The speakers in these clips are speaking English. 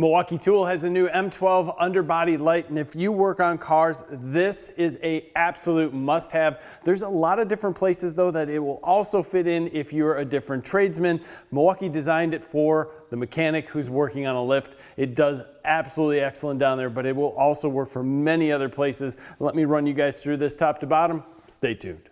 Milwaukee Tool has a new M12 underbody light, and if you work on cars, this is an absolute must-have. There's a lot of different places though that it will also fit in if you're a different tradesman. Milwaukee designed it for the mechanic who's working on a lift. It does absolutely excellent down there, but it will also work for many other places. Let me run you guys through this top to bottom. Stay tuned.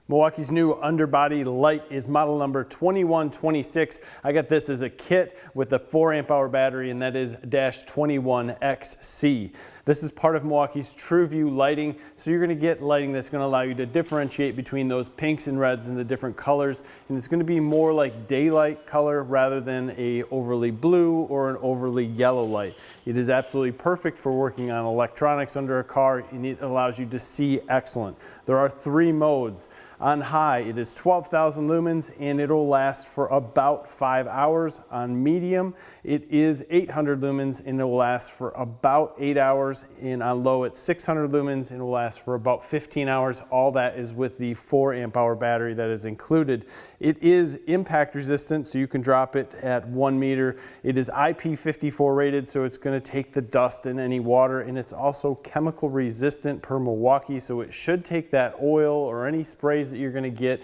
Milwaukee's new underbody light is model number 2126. I got this as a kit with a 4 amp hour battery, and that is -21XC. This is part of Milwaukee's TRUEVIEW lighting, so you're going to get lighting that's going to allow you to differentiate between those pinks and reds and the different colors, and it's going to be more like daylight color rather than a overly blue or an overly yellow light. It is absolutely perfect for working on electronics under a car, and it allows you to see excellent. There are 3 modes. On high, it is 12,000 lumens and it'll last for about 5 hours. On medium, it is 800 lumens and it will last for about 8 hours. And on low, it's 600 lumens and it will last for about 15 hours. All that is with the 4 amp hour battery that is included. It is impact resistant, so you can drop it at 1 meter. It is IP54 rated, so it's going to take the dust and any water, and it's also chemical resistant per Milwaukee, so it should take that oil or any sprays that you're going to get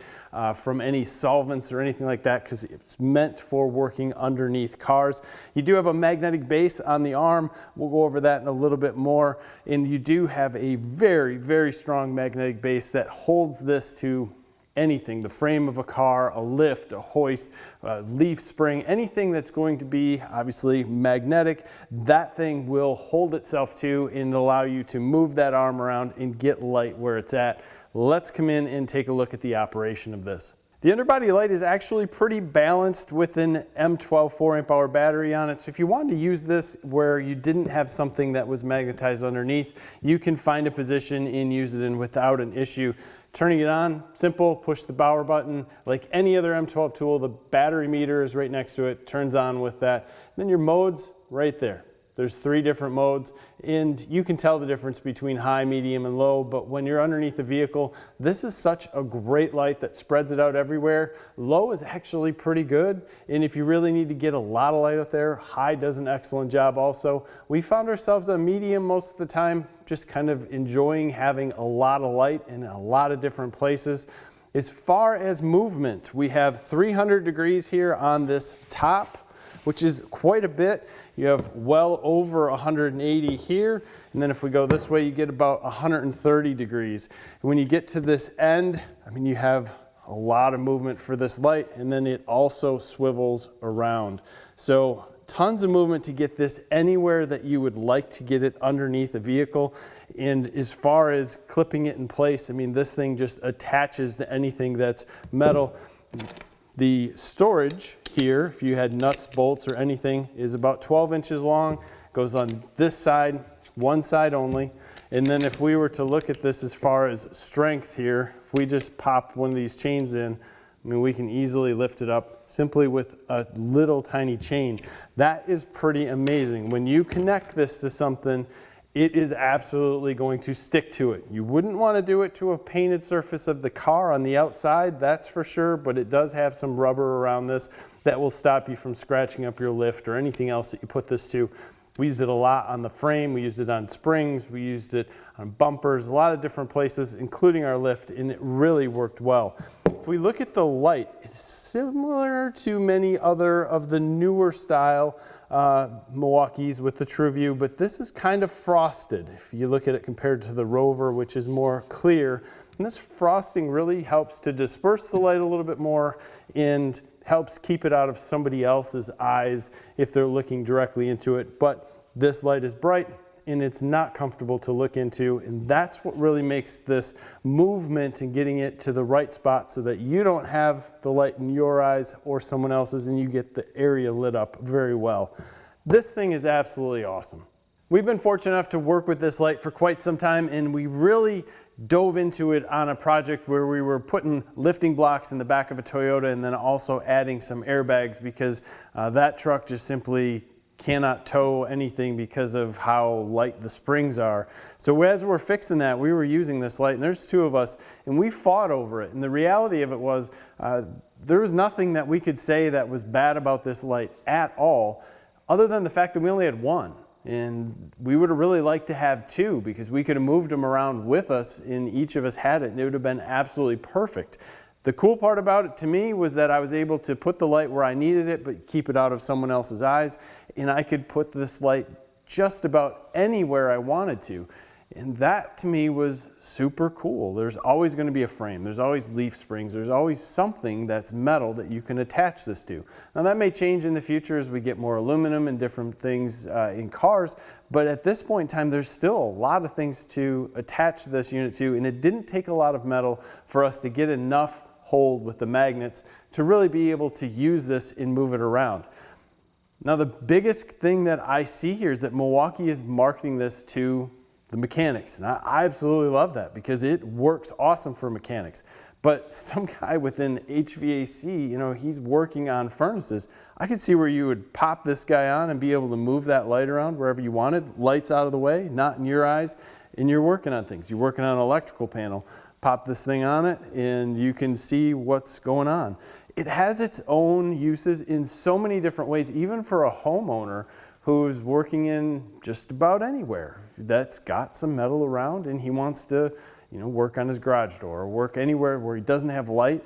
from any solvents or anything like that, because it's meant for working underneath cars. You do have a magnetic base on the arm. We'll go over that in a little bit more. And you do have a very, very strong magnetic base that holds this to anything, the frame of a car, a lift, a hoist, a leaf spring, anything that's going to be obviously magnetic, that thing will hold itself to and allow you to move that arm around and get light where it's at. Let's come in and take a look at the operation of this. The underbody light is actually pretty balanced with an M12 4 amp hour battery on it. So if you wanted to use this where you didn't have something that was magnetized underneath, you can find a position and use it in without an issue. Turning it on, simple, push the power button. Like any other M12 tool, the battery meter is right next to it, turns on with that. Then your modes right there. There's 3 different modes, and you can tell the difference between high, medium, and low, but when you're underneath the vehicle, this is such a great light that spreads it out everywhere. Low is actually pretty good, and if you really need to get a lot of light out there, high does an excellent job also. We found ourselves on medium most of the time, just kind of enjoying having a lot of light in a lot of different places. As far as movement, we have 300 degrees here on this top, which is quite a bit. You have well over 180 here, and then if we go this way, you get about 130 degrees. And when you get to this end, I mean, you have a lot of movement for this light, and then it also swivels around. So tons of movement to get this anywhere that you would like to get it underneath the vehicle. And as far as clipping it in place, I mean, this thing just attaches to anything that's metal. The storage here, if you had nuts, bolts, or anything, is about 12 inches long. Goes on this side, one side only. And then if we were to look at this as far as strength here, if we just pop one of these chains in, I mean, we can easily lift it up simply with a little tiny chain. That is pretty amazing. When you connect this to something, it is absolutely going to stick to it. You wouldn't want to do it to a painted surface of the car on the outside, that's for sure, but it does have some rubber around this that will stop you from scratching up your lift or anything else that you put this to. We used it a lot on the frame, we used it on springs, we used it on bumpers, a lot of different places, including our lift, and it really worked well. If we look at the light, it's similar to many other of the newer style Milwaukee's with the TRUEVIEW, but this is kind of frosted. If you look at it compared to the Rover, which is more clear, and this frosting really helps to disperse the light a little bit more and helps keep it out of somebody else's eyes if they're looking directly into it. But this light is bright and it's not comfortable to look into, and that's what really makes this movement and getting it to the right spot so that you don't have the light in your eyes or someone else's and you get the area lit up very well. This thing is absolutely awesome. We've been fortunate enough to work with this light for quite some time, and we really dove into it on a project where we were putting lifting blocks in the back of a Toyota and then also adding some airbags because that truck just simply cannot tow anything because of how light the springs are. So as we're fixing that, we were using this light, and there's two of us, and we fought over it. And the reality of it was there was nothing that we could say that was bad about this light at all, other than the fact that we only had one. And we would have really liked to have two, because we could have moved them around with us and each of us had it, and it would have been absolutely perfect. The cool part about it to me was that I was able to put the light where I needed it, but keep it out of someone else's eyes. And I could put this light just about anywhere I wanted to. And that to me was super cool. There's always going to be a frame. There's always leaf springs. There's always something that's metal that you can attach this to. Now that may change in the future as we get more aluminum and different things in cars. But at this point in time, there's still a lot of things to attach this unit to. And it didn't take a lot of metal for us to get enough hold with the magnets to really be able to use this and move it around. Now the biggest thing that I see here is that Milwaukee is marketing this to the mechanics, and I absolutely love that because it works awesome for mechanics. But some guy within HVAC, you know, he's working on furnaces. I could see where you would pop this guy on and be able to move that light around wherever you wanted, lights out of the way, not in your eyes, and you're working on things. You're working on an electrical panel. Pop this thing on it and you can see what's going on. It has its own uses in so many different ways, even for a homeowner who's working in just about anywhere that's got some metal around and he wants to, you know, work on his garage door or work anywhere where he doesn't have light.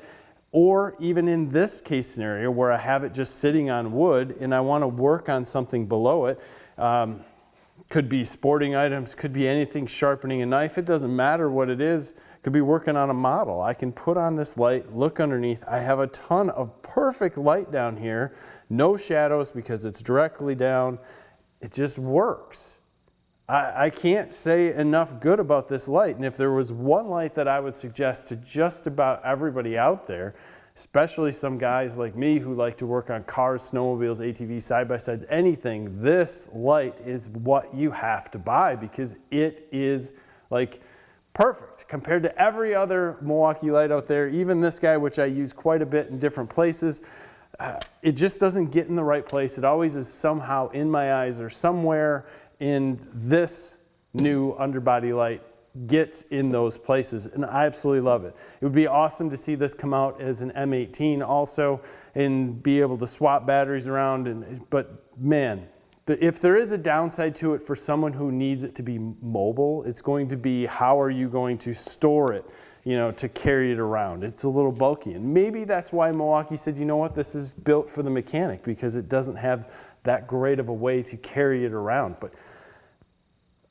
Or even in this case scenario where I have it just sitting on wood and I want to work on something below it. Could be sporting items, could be anything, sharpening a knife. It doesn't matter what it is. Could be working on a model. I can put on this light, look underneath. I have a ton of perfect light down here. No shadows because it's directly down. It just works. I can't say enough good about this light. And if there was one light that I would suggest to just about everybody out there, especially some guys like me who like to work on cars, snowmobiles, ATVs, side-by-sides, anything, this light is what you have to buy because it is like perfect compared to every other Milwaukee light out there. Even this guy, which I use quite a bit in different places, it just doesn't get in the right place. It always is somehow in my eyes or somewhere, and this new underbody light gets in those places, and I absolutely love it. It would be awesome to see this come out as an M18 also and be able to swap batteries around. But man, if there is a downside to it for someone who needs it to be mobile, it's going to be how are you going to store it, you know, to carry it around. It's a little bulky, and maybe that's why Milwaukee said, you know what, this is built for the mechanic because it doesn't have that great of a way to carry it around. But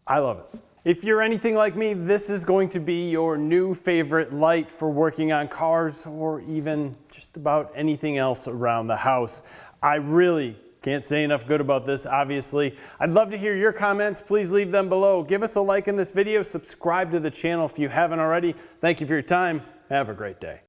I love it. If you're anything like me, this is going to be your new favorite light for working on cars or even just about anything else around the house. I really can't say enough good about this, obviously. I'd love to hear your comments. Please leave them below. Give us a like in this video. Subscribe to the channel if you haven't already. Thank you for your time. Have a great day.